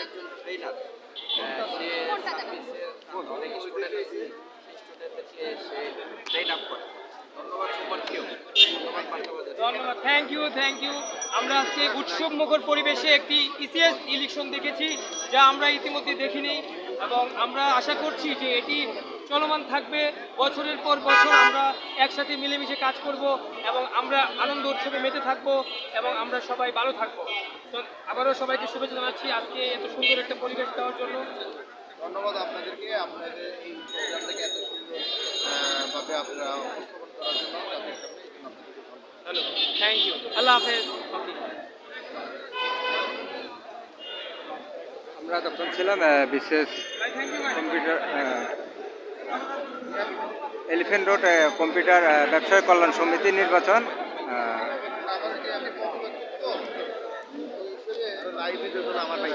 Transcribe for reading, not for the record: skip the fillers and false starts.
একজন ট্রেনার, সে সার্ভিসের অনেক স্টুডেন্ট আছে, সেই স্টুডেন্টদেরকে সে ট্রেন আপ করে। ধন্যবাদ সুপার কিউ, ধন্যবাদ পান্ডবাজার। ধন্যবাদ, থ্যাংক ইউ থ্যাংক ইউ। আমরা আজকে উৎসবমুখর পরিবেশে একটি ইসিএস ইলেকশন দেখেছি, যা আমরা ইতিমধ্যে দেখিনি, এবং আমরা আশা করছি যে এটি চলমান থাকবে। বছরের পর বছর আমরা একসাথে মিলেমিশে কাজ করব এবং আমরা আনন্দ উৎসবে মেতে থাকব এবং আমরা সবাই ভালো থাকবো। তো আবারও সবাইকে শুভেচ্ছা জানাচ্ছি আজকে এত সুন্দর একটা পরিবেশ দেওয়ার জন্য। ধন্যবাদ আপনাদেরকে, আপনাদের এই প্রোগ্রামটাকে এত সুন্দর ভাবে আপনারা উপস্থাপন করার জন্য তাদের সামনে এই জন্য আপনাদেরকে ধন্যবাদ। হ্যালো, থ্যাংক ইউ, আল্লাহ হাফেজ। আমরা তখন ছিলাম বিশেষ thank you. Computer Elephant Road computer ব্যবসায়ী কল্যাণ সমিতি নির্বাচন। আমাদেরকে আমি লাইভে আমার ভাই